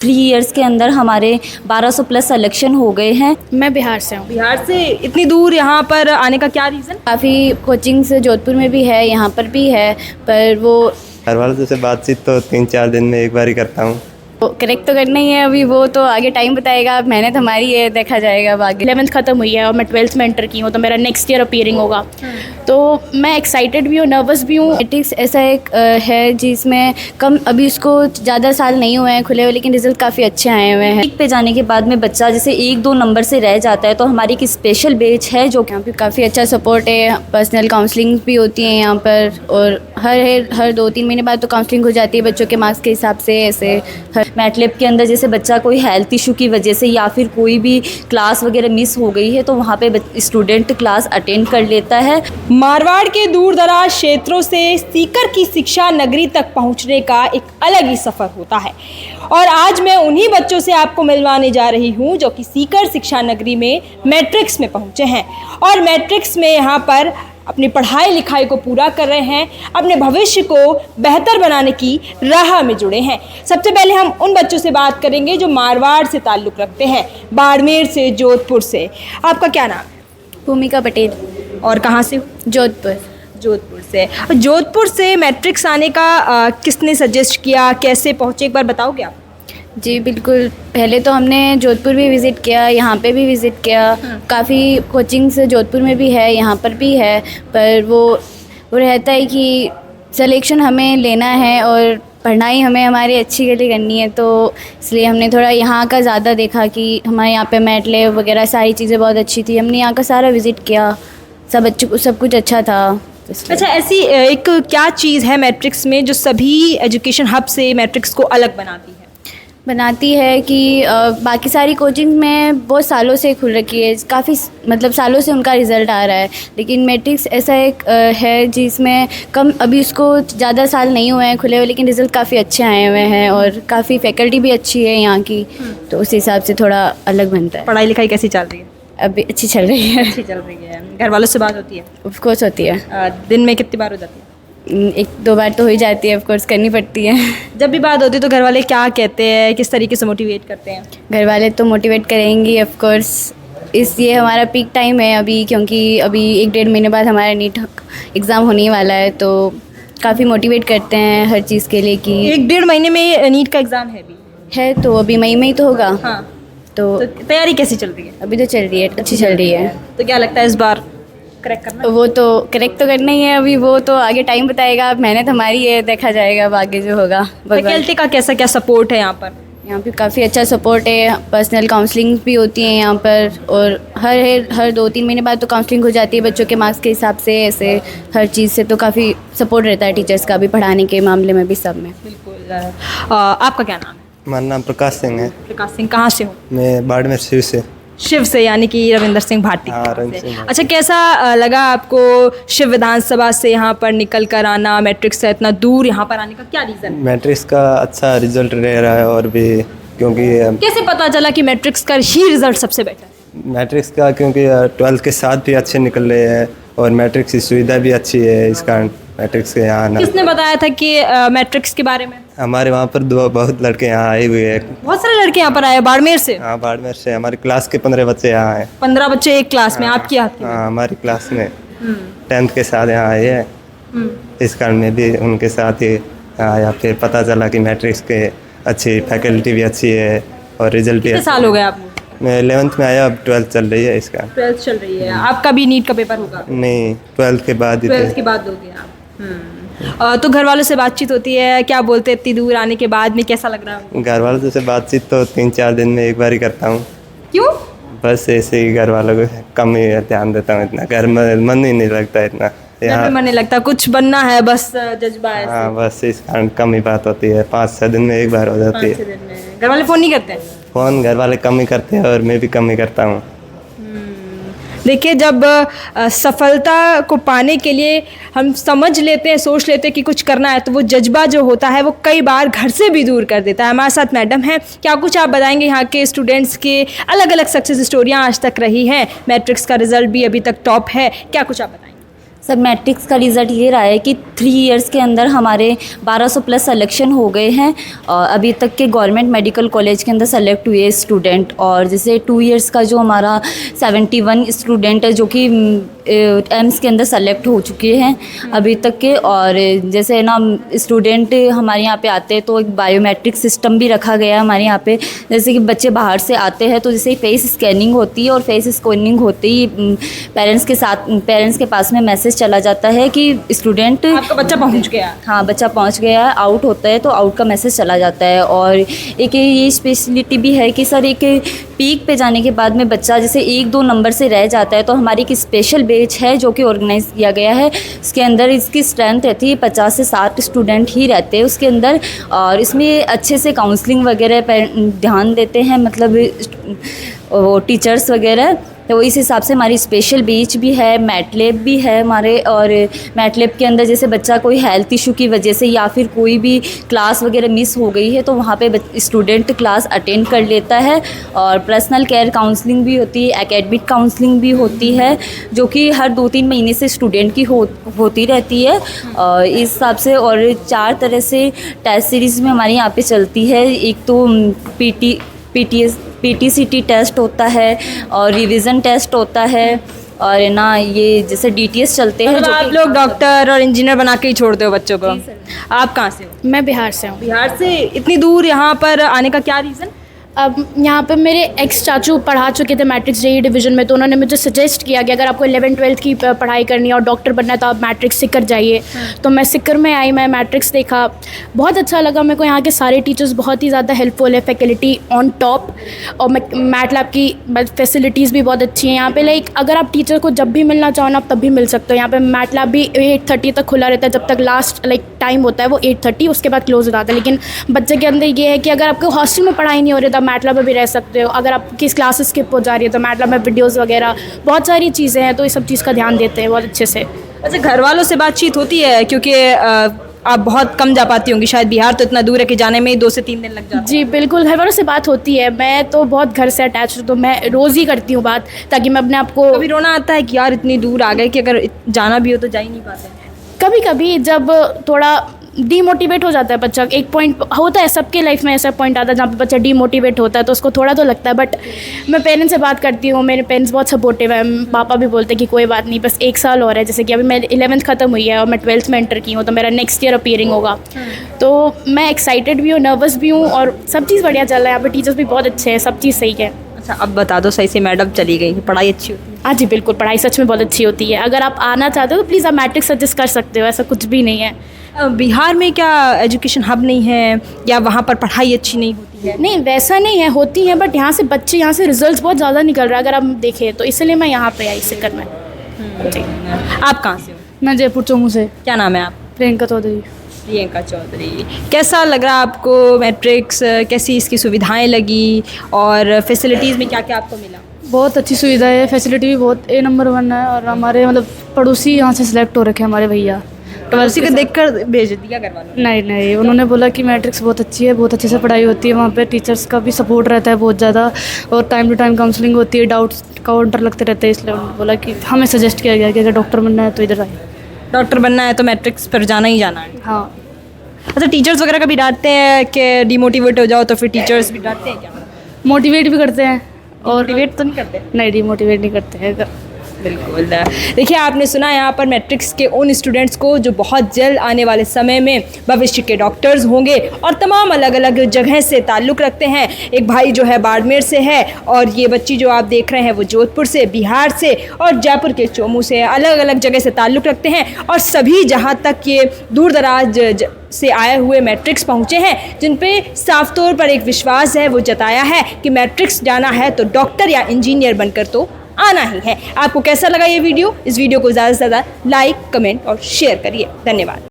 3 years के अंदर हमारे 1200 प्लस सिलेक्शन हो गए हैं। मैं बिहार से हूँ। बिहार से इतनी दूर यहाँ पर आने का क्या रीज़न? काफ़ी कोचिंग्स जोधपुर में भी है, यहाँ पर भी है, पर वो घर वालों से बातचीत तो 3-4 दिन में एक बार ही करता हूँ। करेक्ट तो करना ही है, अभी वो तो आगे टाइम बताएगा, मेहनत हमारी है, देखा जाएगा अब आगे। 11th ख़त्म हुई है और मैं 12th में एंटर की हूँ, तो मेरा नेक्स्ट ईयर अपीयरिंग होगा। तो मैं एक्साइटेड भी हूँ, नर्वस भी हूँ। मैट्रिक्स ऐसा एक है जिसमें कम अभी उसको ज़्यादा साल नहीं हुए हैं खुले हुए, लेकिन रिजल्ट काफ़ी अच्छे आए हुए हैं। एक पे जाने के बाद में बच्चा जैसे 1-2 नंबर से रह जाता है तो हमारी एक स्पेशल बैच है जो यहाँ पे काफ़ी अच्छा सपोर्ट है, पर्सनल काउंसलिंग भी होती है यहाँ पर, और हर 2-3 महीने बाद तो काउंसलिंग हो जाती है बच्चों के मार्क्स के हिसाब से। ऐसे मैटलैब के अंदर जैसे बच्चा कोई हेल्थ इशू की वजह से या फिर कोई भी क्लास वगैरह मिस हो गई है तो वहाँ पे स्टूडेंट क्लास अटेंड कर लेता है। मारवाड़ के दूर दराज क्षेत्रों से सीकर की शिक्षा नगरी तक पहुंचने का एक अलग ही सफ़र होता है और आज मैं उन्हीं बच्चों से आपको मिलवाने जा रही हूं जो कि सीकर शिक्षा नगरी में मैट्रिक्स में पहुंचे हैं और मैट्रिक्स में यहां पर अपनी पढ़ाई लिखाई को पूरा कर रहे हैं, अपने भविष्य को बेहतर बनाने की राह में जुड़े हैं। सबसे पहले हम उन बच्चों से बात करेंगे जो मारवाड़ से ताल्लुक़ रखते हैं, बाड़मेर से, जोधपुर से। आपका क्या नाम है? भूमिका पटेल। और कहाँ से हो? जोधपुर। जोधपुर से। जोधपुर से मैट्रिक्स आने का किसने सजेस्ट किया, कैसे पहुँचे, एक बार बताओगे आप? जी बिल्कुल, पहले तो हमने जोधपुर भी विज़िट किया, यहाँ पे भी विज़िट किया। काफ़ी कोचिंग्स जोधपुर में भी है, यहाँ पर भी है, पर वो रहता है कि सिलेक्शन हमें लेना है और पढ़ाई हमें हमारी अच्छी के लिए करनी है, तो इसलिए हमने थोड़ा यहाँ का ज़्यादा देखा कि हमारे यहाँ पे मैटलैब वगैरह सारी चीज़ें बहुत अच्छी थी। हमने यहाँ का सारा विज़िट किया, सब कुछ अच्छा था। अच्छा, ऐसी एक क्या चीज़ है मैट्रिक्स में जो सभी एजुकेशन हब से मैट्रिक्स को अलग बनाती है? कि बाकी सारी कोचिंग में बहुत सालों से खुल रखी है, काफ़ी मतलब सालों से उनका रिज़ल्ट आ रहा है, लेकिन मैट्रिक्स ऐसा एक है जिसमें कम अभी उसको ज़्यादा साल नहीं हुए हैं खुले हुए, लेकिन रिज़ल्ट काफ़ी अच्छे आए हुए हैं और काफ़ी फैकल्टी भी अच्छी है यहाँ की, तो उस हिसाब से थोड़ा अलग बनता है। पढ़ाई लिखाई कैसी चल रही है? अभी अच्छी चल रही है। अच्छी चल रही है। घर वालों से बात होती है? ऑफ कोर्स होती है। दिन में कितनी बार हो जाती है? 1-2 बार तो हो ही जाती है, ऑफ कोर्स करनी पड़ती है। जब भी बात होती है तो घर वाले क्या कहते हैं, किस तरीके से मोटिवेट करते हैं? घर वाले तो मोटिवेट करेंगे ऑफ कोर्स, इसलिए हमारा पीक टाइम है अभी, क्योंकि अभी 1-1.5 महीने बाद हमारा नीट एग्ज़ाम होने वाला है, तो काफ़ी मोटिवेट करते हैं हर चीज़ के लिए कि 1-1.5 महीने में नीट का एग्ज़ाम है अभी? है, तो अभी मई में ही तो होगा। हाँ। तो तैयारी कैसी चल रही है? अभी तो चल रही है, अच्छी चल रही है। तो क्या लगता है इस बार करेक्ट करना? वो तो करेक्ट तो करना ही है, अभी वो तो आगे टाइम बताएगा, मेहनत हमारी है, देखा जाएगा अब आगे जो होगा। फैकल्टी का कैसा क्या सपोर्ट है यहाँ पर? यहाँ पे काफ़ी अच्छा सपोर्ट है, पर्सनल काउंसलिंग भी होती है यहाँ पर, और हर 2-3 महीने बाद तो काउंसलिंग हो जाती है बच्चों के मार्क्स के हिसाब से। ऐसे हर चीज़ से तो काफ़ी सपोर्ट रहता है टीचर्स का भी, पढ़ाने के मामले में भी, सब में। बिल्कुल। आपका क्या नाम है? मेरा नाम प्रकाश सिंह है। प्रकाश सिंह। कहाँ से हो? मैं बाड़मेर शिव से। शिव से, यानी कि रविंदर सिंह भाटी। हाँ, रविंदर सिंह भाटी। अच्छा, कैसा लगा आपको शिव विधानसभा से यहाँ पर निकल कर आना, मैट्रिक्स से इतना दूर यहाँ पर आने का क्या रीज़न? मैट्रिक्स का अच्छा रिजल्ट रह रहा है और भी क्योंकि कैसे पता चला कि मैट्रिक्स का ही रिजल्ट सबसे बेटर है? मैट्रिक्स का क्योंकि 12th के साथ भी अच्छे निकल रहे हैं और मैट्रिक्स की सुविधा भी अच्छी है, इस कारण मैट्रिक्स के यहाँ आना। किसने बताया था कि मैट्रिक्स के बारे में? हमारे वहाँ पर बहुत लड़के यहाँ आए हुए हैं। बहुत सारे लड़के यहाँ पर आए बाड़मेर से? हाँ, बाड़मेर से। हमारी क्लास के 15 बच्चे यहाँ हैं। 15 बच्चे एक क्लास में? आपकी आपकी? हाँ, हमारी क्लास में 10th के साथ यहाँ आए हैं, इस कारण मैं भी उनके साथ ही आया। फिर पता चला कि मैट्रिक्स के अच्छी फैकल्टी भी अच्छी है और रिजल्ट भी कितने साल हो गए आपको? मैं 11th में आया, अब 12th चल रही है इसका। 12th चल रही है। आपका भी नीट का पेपर होगा? नहीं, 12th के बाद ही 12th के बाद दोगे आप? तो घर वालों से बातचीत होती है, क्या बोलते हैं इतनी दूर आने के बाद में, कैसा लग रहा है? घर वालों से बातचीत तो 3-4 दिन में एक बार ही करता हूँ। क्यों? बस ऐसे ही घर वालों को कम ही ध्यान देता हूँ, इतना घर में मन ही नहीं लगता इतना। यहाँ मन नहीं लगता, कुछ बनना है बस, जज्बा है। हाँ, बस इस कारण कम ही बात होती है, 5-6 दिन में एक बार हो जाती है। 5-6 दिन में। घर वाले फ़ोन नहीं करते? फ़ोन घर वाले कम ही करते हैं और मैं भी कम ही करता हूँ। देखिए, जब सफलता को पाने के लिए हम समझ लेते हैं, सोच लेते हैं कि कुछ करना है, तो वो जज्बा जो होता है वो कई बार घर से भी दूर कर देता है। हमारे साथ मैडम हैं, क्या कुछ आप बताएंगे? यहाँ के स्टूडेंट्स के अलग अलग सक्सेस स्टोरियाँ आज तक रही हैं, मैट्रिक्स का रिजल्ट भी अभी तक टॉप है, क्या कुछ आप बताएंगे? सर मैट्रिक्स का रिज़ल्ट ये रहा है कि 3 इयर्स के अंदर हमारे 1200 प्लस सिलेक्शन हो गए हैं। अभी तक के गवर्नमेंट मेडिकल कॉलेज के अंदर सेलेक्ट हुए स्टूडेंट, और जैसे 2 इयर्स का जो हमारा 71 स्टूडेंट है जो कि एम्स के अंदर सेलेक्ट हो चुके हैं अभी तक के। और जैसे ना स्टूडेंट हमारे यहाँ पे आते हैं तो एक बायोमेट्रिक सिस्टम भी रखा गया है हमारे यहाँ पे। जैसे कि बच्चे बाहर से आते हैं तो जैसे फेस स्कैनिंग होती है, और फेस स्कैनिंग होते ही पेरेंट्स के पास में मैसेज चला जाता है कि स्टूडेंट आपका बच्चा पहुंच गया। हाँ, बच्चा पहुंच गया है। आउट होता है तो आउट का मैसेज चला जाता है। और एक ये स्पेशलिटी भी है कि सर एक पीक पे जाने के बाद में बच्चा जैसे 1-2 नंबर से रह जाता है तो हमारी एक स्पेशल बैच है जो कि ऑर्गेनाइज़ किया गया है। इसके अंदर इसकी स्ट्रेंथ रहती है 50 से 60 स्टूडेंट ही रहते हैं उसके अंदर, और इसमें अच्छे से काउंसलिंग वगैरह पर ध्यान देते हैं, मतलब वो टीचर्स वगैरह। तो इस हिसाब से हमारी स्पेशल बैच भी है, मैटलैब भी है हमारे। और मैटलैब के अंदर जैसे बच्चा कोई हेल्थ इशू की वजह से या फिर कोई भी क्लास वगैरह मिस हो गई है तो वहाँ पे स्टूडेंट क्लास अटेंड कर लेता है। और पर्सनल केयर काउंसलिंग भी होती है, एकेडमिक काउंसलिंग भी होती है जो कि हर 2-3 महीने से स्टूडेंट की होती रहती है। इस हिसाब से और 4 तरह से टेस्ट सीरीज़ में हमारे यहाँ पे चलती है। एक तो PTCT टेस्ट होता है और रिवीजन टेस्ट होता है, और ना ये जैसे DTS चलते हैं। मतलब आप लोग डॉक्टर और इंजीनियर बना के ही छोड़ते हो बच्चों को। आप कहाँ से हो? मैं बिहार से हूँ। बिहार से। इतनी दूर यहाँ पर आने का क्या रीज़न? अब यहाँ पे मेरे एक्स चाचू पढ़ा चुके थे मैट्रिक्स JEE डिवीज़न में, तो उन्होंने मुझे सजेस्ट किया कि अगर आपको 11th-12th की पढ़ाई करनी है और डॉक्टर बनना है तो आप मैट्रिक्स सिकर जाइए। तो मैं सिकर में आई, मैं मैट्रिक्स देखा, बहुत अच्छा लगा मेरे को। यहाँ के सारे टीचर्स बहुत ही ज़्यादा हेल्पफुल है, फैकल्टी ऑन टॉप, और मैटलैब की फैसिलिटीज़ भी बहुत अच्छी हैं यहाँ पे। लाइक अगर आप टीचर को जब भी मिलना चाहो ना आप तब भी मिल सकते हो। यहाँ पे मैटलैब भी 8:30 तक खुला रहता है, जब तक लास्ट टाइम होता है वो 8:30, उसके बाद क्लोज हो जाता है। लेकिन बच्चे के अंदर ये है कि अगर आपको हॉस्टल में पढ़ाई नहीं हो रही तो मैटलैब में भी रह सकते हो। अगर आपकी क्लासेस स्किप हो जा रही है तो मैटलैब में वीडियोस वगैरह बहुत सारी चीज़ें हैं, तो ये सब चीज़ का ध्यान देते हैं बहुत अच्छे से। अच्छा, घर वालों से बातचीत होती है क्योंकि आप बहुत कम जा पाती होंगी शायद, बिहार तो इतना दूर है कि जाने में ही 2 से 3 दिन लग जाते हैं। जी बिल्कुल, घर वालों से बात होती है। मैं तो बहुत घर से अटैच हूँ तो मैं रोज़ ही करती हूँ बात, ताकि मैं अपने आप को। कभी रोना आता है कि यार इतनी दूर आ गए कि अगर जाना भी हो तो जा ही नहीं पाते? कभी कभी जब थोड़ा डीमोटिवेट हो जाता है बच्चा, एक पॉइंट होता है सबके लाइफ में, ऐसा पॉइंट आता है जहाँ पे बच्चा डीमोटिवेट होता है तो उसको थोड़ा तो लगता है। बट मैं पेरेंट्स से बात करती हूँ, मेरे पेरेंट्स बहुत सपोर्टिव है। पापा भी बोलते हैं कि कोई बात नहीं, बस 1 साल और है। जैसे कि अभी मैं 11th ख़त्म हुई है और मैं 12th में एंटर की हूँ, तो मेरा नेक्स्ट ईयर अपीयरिंग होगा। तो मैं एक्साइटेड भी हूँ, नर्वस भी हूँ, और सब चीज़ बढ़िया चल रहा है। यहाँ पर टीचर्स भी बहुत अच्छे हैं, सब चीज़ सही है। अच्छा, अब बता दो सही से, मैडम चली गई, पढ़ाई अच्छी होती है? हाँ जी बिल्कुल, पढ़ाई सच में बहुत अच्छी होती है। अगर आप आना चाहते हो तो प्लीज़ आप मैट्रिक सजेस्ट कर सकते हो, ऐसा कुछ भी नहीं है। बिहार में क्या एजुकेशन हब नहीं है या वहाँ पर पढ़ाई अच्छी नहीं होती है? नहीं वैसा नहीं है, होती है, बट यहाँ से बच्चे, यहाँ से रिजल्ट्स बहुत ज़्यादा निकल रहा है अगर आप देखें तो, इसलिए मैं यहाँ पे आई सिकर में। जी। आप कहाँ से हो? मैं जयपुर चौमू से। क्या नाम है आप? प्रियंका चौधरी। प्रियंका चौधरी। कैसा लग रहा आपको मैट्रिक्स? कैसी इसकी सुविधाएं लगी और फैसिलिटीज़ में क्या क्या आपको मिला? बहुत अच्छी सुविधा है, फैसिलिटी भी बहुत A नंबर 1 है। और हमारे मतलब पड़ोसी यहाँ से सिलेक्ट हो रखे हैं हमारे भैया, तो उसी को देखकर भेज दिया घर वालों? नहीं, उन्होंने बोला कि मैट्रिक्स बहुत अच्छी है, बहुत अच्छे से पढ़ाई होती है, वहाँ पे टीचर्स का भी सपोर्ट रहता है बहुत ज़्यादा, और टाइम टू टाइम काउंसलिंग होती है, डाउट्स काउंटर लगते रहते हैं। इसलिए उन्होंने बोला कि हमें सजेस्ट किया गया कि अगर डॉक्टर बनना है तो इधर आए। डॉक्टर बनना है तो मैट्रिक्स पर जाना ही जाना है? हाँ। अच्छा, टीचर्स वगैरह कभी डांटते हैं कि डिमोटिवेट हो जाओ तो फिर टीचर्स भी डांटते हैं क्या? मोटिवेट भी करते हैं, और मोटिवेट तो नहीं करते? नहीं, डिमोटिवेट नहीं करते हैं। बिल्कुल। देखिए, आपने सुना यहाँ पर मैट्रिक्स के उन स्टूडेंट्स को जो बहुत जल्द आने वाले समय में भविष्य के डॉक्टर्स होंगे और तमाम अलग अलग जगह से ताल्लुक़ रखते हैं। एक भाई जो है बाड़मेर से है, और ये बच्ची जो आप देख रहे हैं वो जोधपुर से, बिहार से, और जयपुर के चौमू से, अलग अलग जगह से ताल्लुक़ रखते हैं। और सभी जहाँ तक ये दूर दराज से आए हुए मैट्रिक्स पहुँचे हैं, जिन पे साफ तौर पर एक विश्वास है, वो जताया है कि मैट्रिक्स जाना है तो डॉक्टर या इंजीनियर बनकर तो आना ही है। आपको कैसा लगा ये वीडियो? इस वीडियो को ज़्यादा से ज़्यादा लाइक, कमेंट और शेयर करिए। धन्यवाद।